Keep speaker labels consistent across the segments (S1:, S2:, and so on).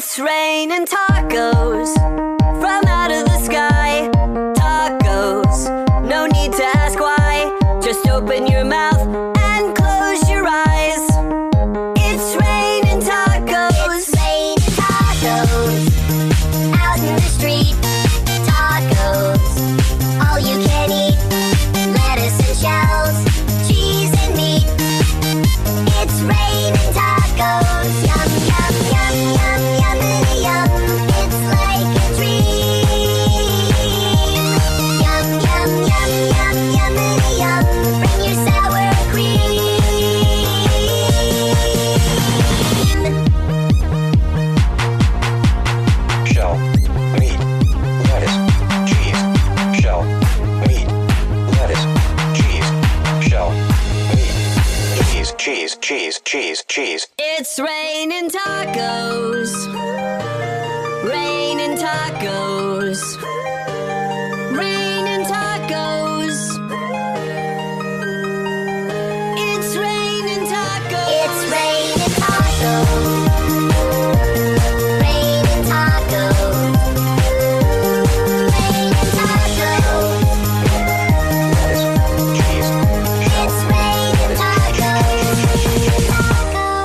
S1: It's raining tacos from out of the sky. Tacos, no need to ask why. Just open your mouth and close your eyes. It's raining tacos.
S2: It's raining tacos out in the street. Tacos, all you can eat. Lettuce and shells, cheese and meat. It's raining tacos. Yum, yum, yum, yum, yummity yum. It's like a dream. Yum, yum, yum, yum, yummity yum. Bring your sour cream.
S3: Shell, meat, lettuce, cheese. Shell, meat, lettuce, cheese. Shell, meat, cheese, cheese, cheese, cheese.
S1: It's raining tacos. Raining tacos. Raining tacos. It's raining tacos.
S2: It's raining tacos. Raining tacos. Raining tacos.
S3: Lettuce, cheese.
S2: It's raining tacos. Tacos.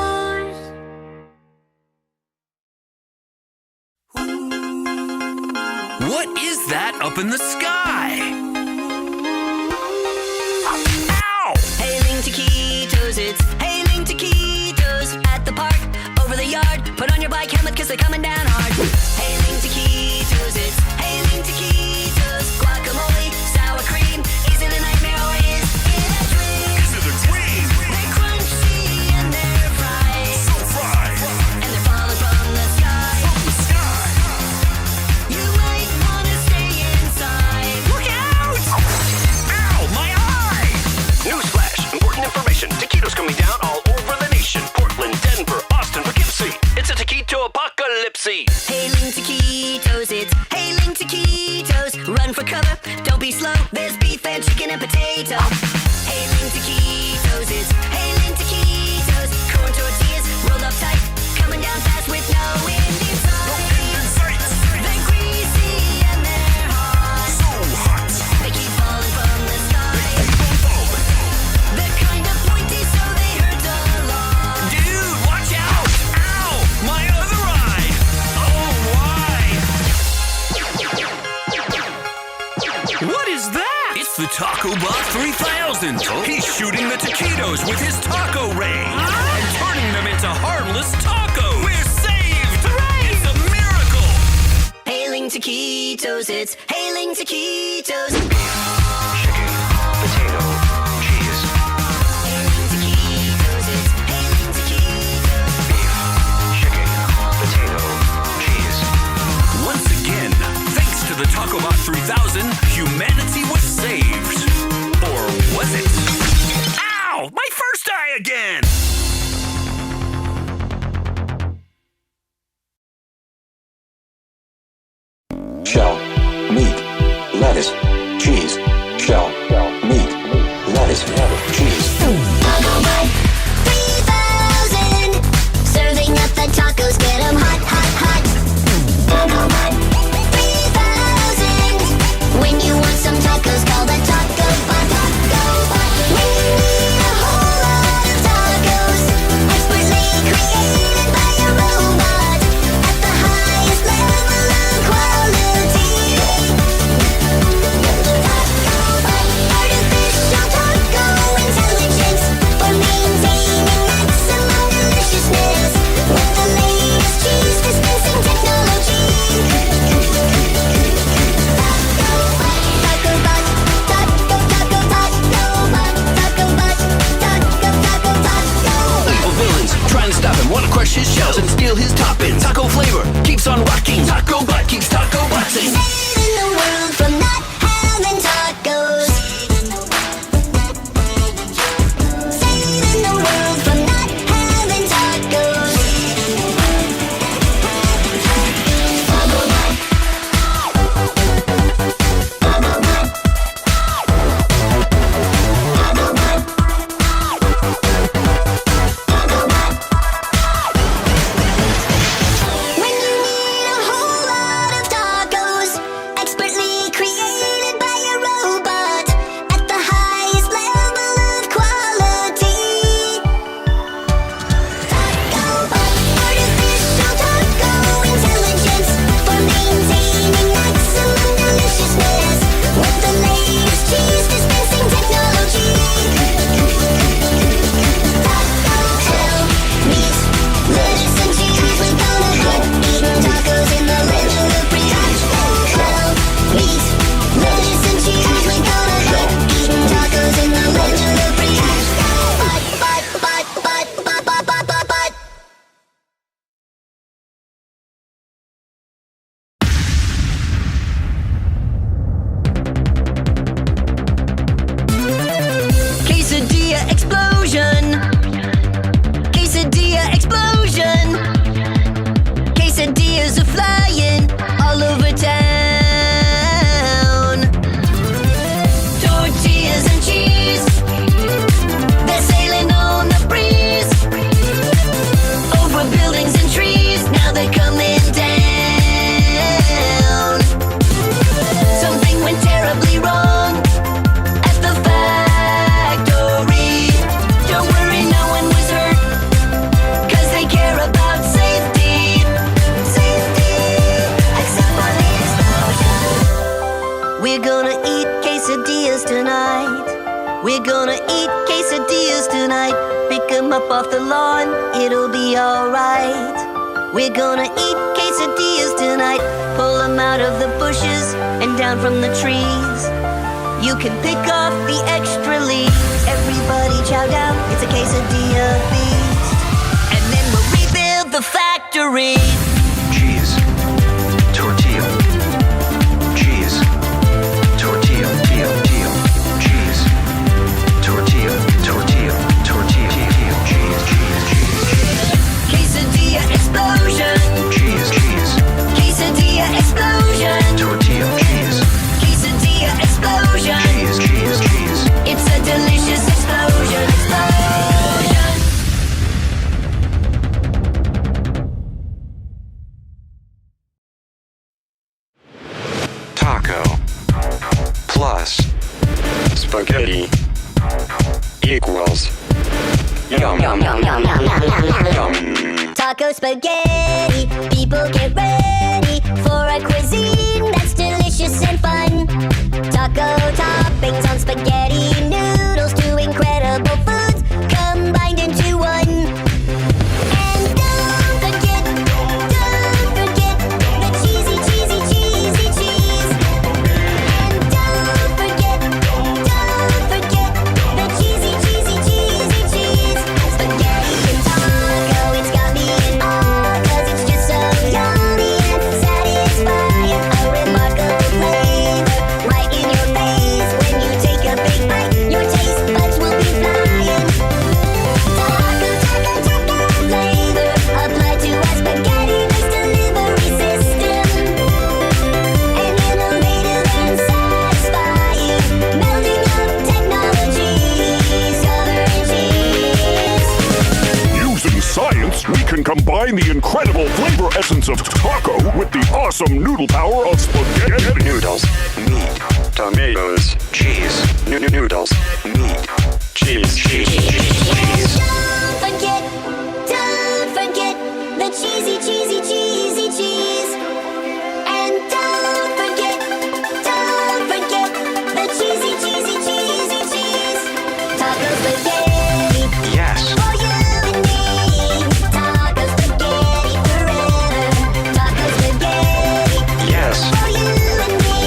S4: What is that up in the sky? Ow!
S1: Hailing taquitos, it's hailing taquitos. At the park, over the yard. Put on your bike helmet, cause they're coming down hard. Hailing taquitos, it's hailing taquitos. Guacamole, sour cream. Is it a nightmare or is it a dream?
S4: Is it a dream?
S1: They're crunchy and they're fried.
S4: So fried.
S1: And they're falling from the sky.
S4: From the sky.
S1: You might wanna stay inside.
S4: Look out! Ow, my eye! Newsflash, important information. Taquitos coming down all over the nation. Portland, Denver, Austin, Poughkeepsie. It's a taquito apocalypse.
S1: Hailing taquitos, it's hailing taquitos. Run for cover, don't be slow. There's beef and chicken and potato. Hailing taquitos, it's hailing taquitos. Corn tortillas rolled up tight, coming down fast with no wind in sight. They're greasy and they're hot.
S4: So hot.
S1: They keep falling from the sky.
S4: Boom.
S1: They're kind of pointy, so they hurt a lot.
S4: Dude, watch out! Ow! My other eye! Oh, why? What is that? It's the Taco Bot 3000. He's shooting the taquitos with his taco ray and turning them into harmless tacos. We're saved! Hooray! It's a miracle!
S1: Hailing taquitos, it's hailing taquitos.
S3: Chicken, potato, cheese.
S1: Hailing taquitos, it's hailing taquitos.
S3: Chicken, potato, cheese.
S4: Once again, thanks to the Taco Bot 3000, humanity was saved. Or was it? Ow! My first eye again!
S3: Shell, meat, lettuce, cheese. Shell, meat, lettuce, cheese.
S2: Taco Bot 3000. Serving up the tacos, get 'em hot, hot, hot. Taco Bot 3000. When you want some tacos, call the Taco Bot, Taco Bot. When you need a whole lot of tacos, expertly created by a robot at the highest level of quality. Taco Bot, artificial taco intelligence for maintaining maximum deliciousness with the latest cheese dispensing technology. Taco Bot, Taco Bot, Taco Bot, Taco Bot.
S4: Evil villains try and stop him, wanna crush his shells and steal his toppings. Taco flavor keeps on rocking. Taco Bot keeps Taco Botting.
S2: Saving the world from not having tacos. Saving the world from not having tacos. Taco Bot. Taco Bot. Taco Bot. Taco Bot. When you
S1: alright. We're gonna eat quesadillas tonight. Pull them out of the bushes and down from the trees. You can pick off the extra leaves. Everybody chow down, it's a quesadilla feast. And then we'll rebuild the factory.
S3: Cheese. Tortilla. Cheese. Tortilla. Tio. Cheese. Tortilla. Tortilla. Cheese.
S1: Quesadilla explosion.
S3: Cheese.
S1: Quesadilla explosion.
S3: Tortilla. Cheese.
S1: Quesadilla explosion.
S3: Cheese.
S1: It's a delicious explosion.
S3: Taco plus spaghetti equals yum.
S2: Taco spaghetti, people get ready for a cuisine that's delicious and fun. Taco toppings on spaghetti noodles, two incredible foods combined into one. And don't forget the cheesy cheese. And don't forget the cheesy cheese. Spaghetti and taco, it's got me in awe, 'cause it's just so yummy and satisfying. A remarkable flavor right in your face. When you take a big bite, your taste buds will be flying. Taco flavor applied to our spaghetti-based delivery system. An innovative and satisfying melding of technologies, covering cheese.
S5: Using science, we can combine the incredible flavor essence of taco with the awesome noodle power of spaghetti.
S3: Noodles, meat, tomatoes, cheese. Noodles, meat, cheese.
S2: Don't forget the cheesy cheese. And don't forget the cheesy cheese. Taco spaghetti
S3: Yes.
S2: for you and me. Taco spaghetti forever. Taco spaghetti
S3: Yes.
S2: for you and me.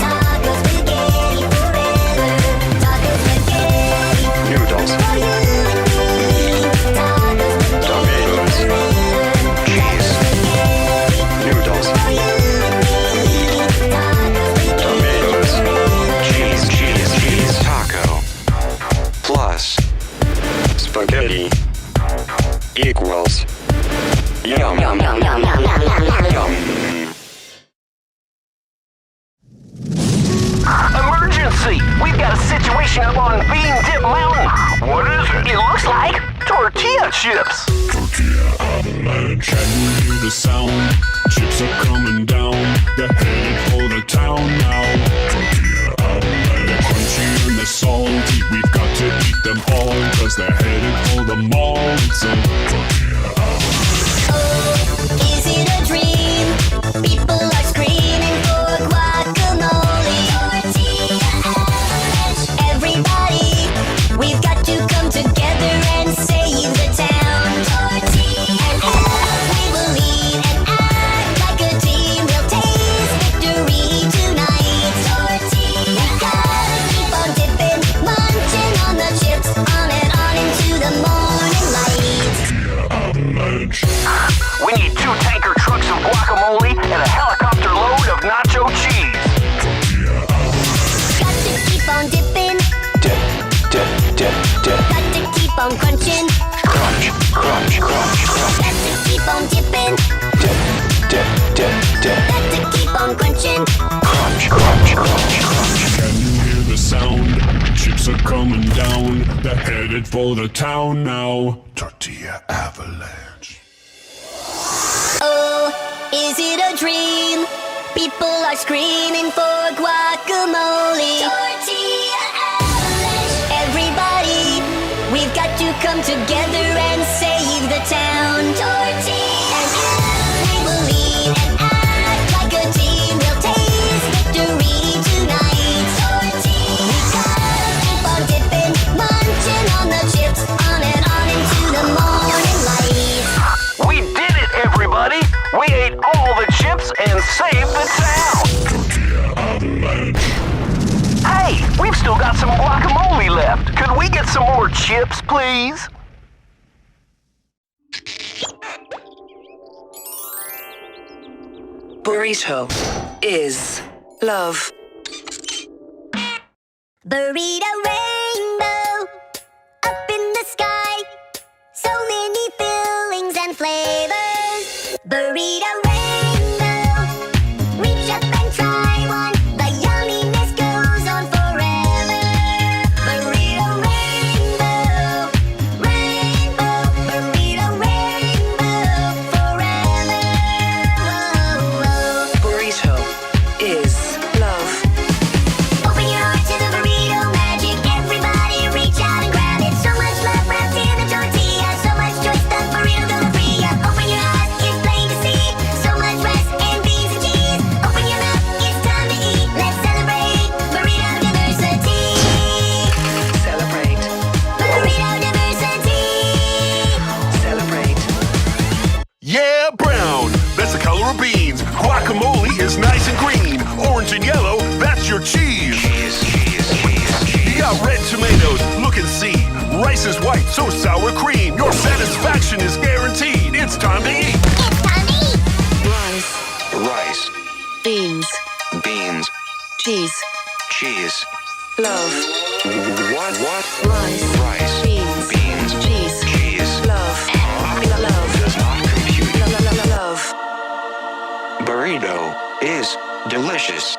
S2: Taco spaghetti forever. Taco spaghetti
S3: Noodles,
S2: for you and me. Taco
S3: tomatoes, cheese. Noodles, tomatoes, cheese. Taco plus spaghetti equals yum.
S6: Emergency! We've got a situation up on Bean Dip Mountain. What is it? It looks like tortilla chips.
S5: Tortilla avalanche, can you hear the sound? Chips are coming down, they're headed for the town now. Tortilla avalanche, crunchy and they're salty. We've got to eat them all, 'cause they're headed for the mall. It's a tortilla avalanche.
S2: Oh, is it a dream? People are screaming for guacamole. Tortilla avalanche. Everybody, we've got to come together and save the town. Tortilla and we will lead and act like a team. We'll taste victory tonight. Tortilla. We gotta keep on dipping, munching on the chips, on and on into the morning light.
S5: Avalanche.
S6: We need 2 tanker trucks of guacamole and a helicopter load of nacho cheese.
S2: Got to keep on dipping,
S3: Dip.
S2: got to keep on crunching,
S3: Crunch.
S2: got to keep on dipping,
S3: Dip.
S2: got to keep on crunching.
S3: Crunch.
S5: Can you hear the sound? Chips are coming down, they're headed for the town now. Tortilla avalanche.
S2: Oh, is it a dream? People are screaming for guacamole. Tortilla avalanche. Everybody, we've got to come together and save the town. Tortilla and we will lead and act like a team. We'll taste victory tonight. Tortilla. We gotta keep on dipping, munching on the chips, on and on into the morning light.
S6: got some guacamole left. Could we get some more chips, please?
S7: Burrito is love.
S2: Burrito rainbow up in the sky. So many fillings and flavors. Burrito rainbow. Reach up and try one. The yumminess goes on forever. Burrito rainbow. Rainbow. Burrito rainbow. Forever. Whoa, whoa.
S7: Burrito is love.
S2: Open your heart to the burrito magic. Everybody reach out and grab it. So much love wrapped in a tortilla. So much choice, the burrito gonna free ya. Open your eyes, it's plain to see. So much rice and beans and cheese. Open your mouth, it's time to eat. Let's celebrate burrito diversity.
S7: Celebrate.
S2: Burrito diversity.
S7: Celebrate.
S4: Yeah, brown. That's the color of beans. Guacamole is nice and green. Orange and yellow, that's your cheese. You got red tomatoes, look and see. Rice is white, so sour cream. Your satisfaction is guaranteed. It's time to eat.
S2: It's time to eat.
S7: Rice,
S3: Rice.
S7: beans,
S3: Beans.
S7: cheese,
S3: Cheese.
S7: love.
S3: What?
S7: Rice,
S3: Rice.
S7: beans,
S3: Beans.
S7: cheese,
S3: Cheese.
S7: love. Love.
S3: Does not compute.
S7: Love.
S3: Burrito is delicious.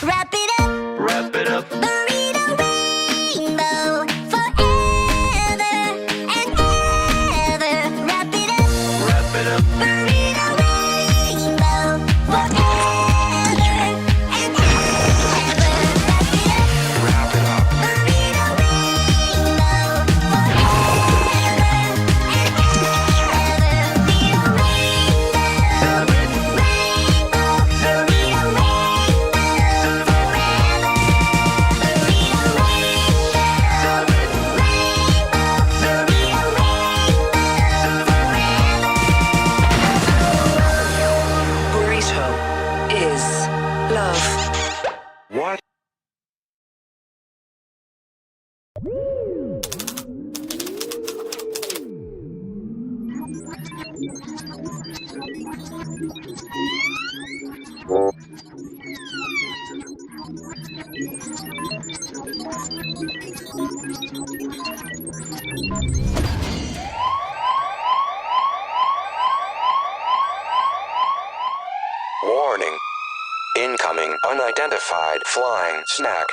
S2: Wrap it up.
S6: Wrap it up.
S2: Burrito rainbow. Forever and ever. Wrap it up.
S6: Wrap it up.
S2: Burrito rainbow. Forever and ever. Wrap it up.
S3: Wrap it up.
S2: Burrito rainbow. Forever and ever. Burrito rainbow. Rainbow. Burrito rainbow.
S7: Burrito is love.
S3: What? Warning. Incoming unidentified flying snack.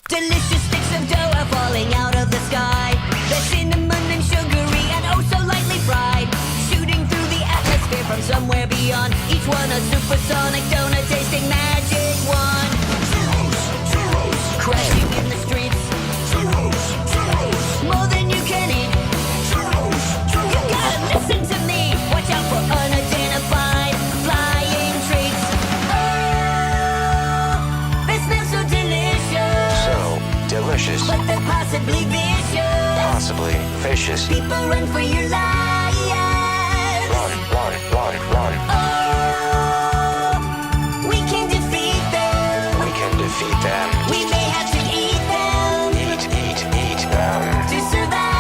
S1: Delicious sticks of dough are falling out of the sky. They're cinnamon and sugary and oh so lightly fried. Shooting through the atmosphere from somewhere beyond. Each one a supersonic donut tasting magic wand. Crashing in the streets. More than you can eat. You gotta listen to me. Watch out for unidentified flying treats. Oh, they smell so delicious.
S3: So delicious.
S1: But they're possibly vicious.
S3: Possibly vicious.
S1: People run for your lives.
S3: Run, run, run, run.
S1: Oh, we can defeat them.
S3: We can defeat them.
S1: We may have to eat them
S3: Eat them.
S1: to survive.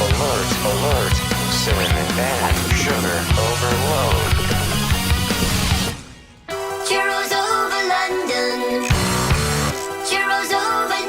S3: Alert, alert. Cinnamon and sugar overload.
S2: Churros over London. Churros over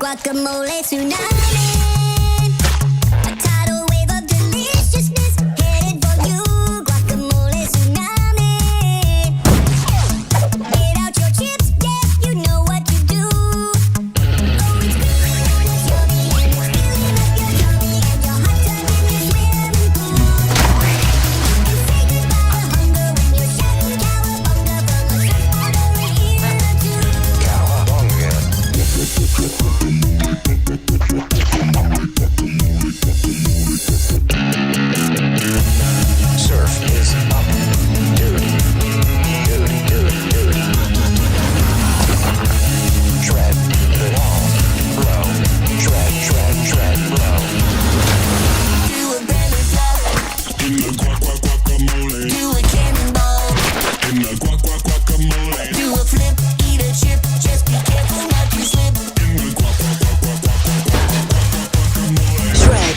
S2: Guacamole tsunami, a tidal wave of deliciousness headed for you. Guacamole tsunami, get out your chips, yeah, you know what to do. Oh, it's good, it's yummy, and it's filling up your tummy and your hot tub in your swimming pool. And say goodbye to hunger when you're shouting cowabunga from a surfboard or a ear or two.
S3: Cowabunga. Surf is up. Duty. Duty, duty, duty. Shred it all. Blow. Shred, shred, shred, blow.
S2: Do a belly flop,
S5: In the guacamole.
S2: do a cannonball,
S5: In the guacamole.
S2: do a flip, eat a chip, just be careful not to slip.
S5: In the guacamole.
S7: Shred.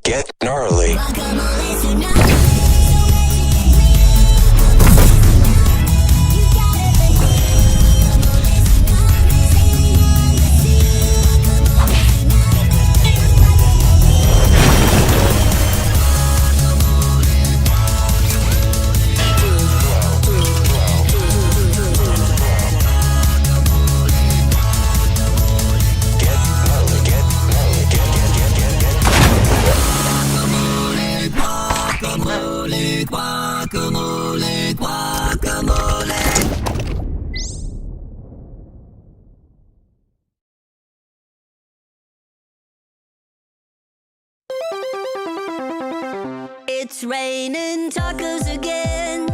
S3: Get gnarly.
S2: Guacamole tsunami. You gotta believe. Guacamole tsunami, sailing on the sea. Guacamole
S3: Get gnarly. Get gnarly. Get.
S1: It's raining tacos again.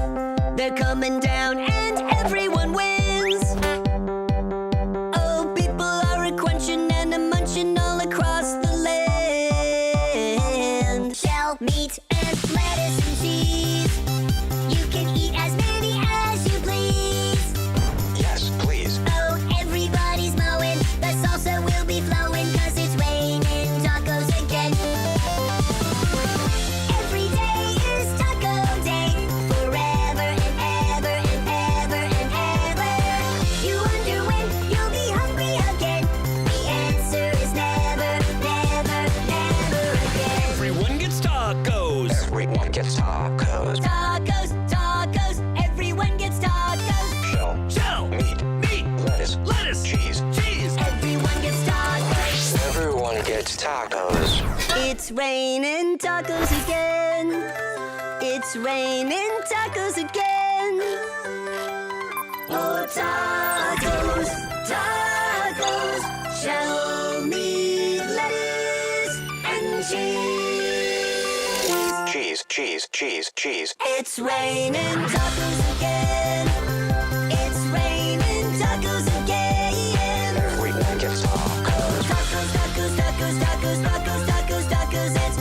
S1: They're coming down and everyone wins. Oh, people are a crunching and a munching all across the land.
S2: shell, meat, and lettuce and cheese. You can eat as many as you please.
S3: Yes, please.
S2: Oh, everybody's mowing. The salsa will be flowing 'cause it's raining tacos again. Every day is taco day. Forever and ever and ever and ever. You wonder when you'll be hungry again. The answer is never, never, never again.
S4: Everyone gets tacos.
S3: Everyone gets tacos.
S2: Tacos, tacos, everyone gets tacos.
S3: Shell.
S4: Shell.
S3: Meat.
S4: Meat.
S3: Lettuce.
S4: Lettuce.
S3: Cheese.
S4: Cheese.
S2: Everyone gets tacos.
S3: Everyone gets tacos.
S1: It's raining tacos again. It's raining tacos again. Oh, tacos, tacos, shell, meat, lettuce, and cheese.
S3: Cheese, cheese, cheese, cheese.
S1: It's raining tacos again. It's raining tacos again.
S3: Everyone gets tacos.
S1: Tacos, tacos, tacos, tacos, tacos, tacos, tacos. It's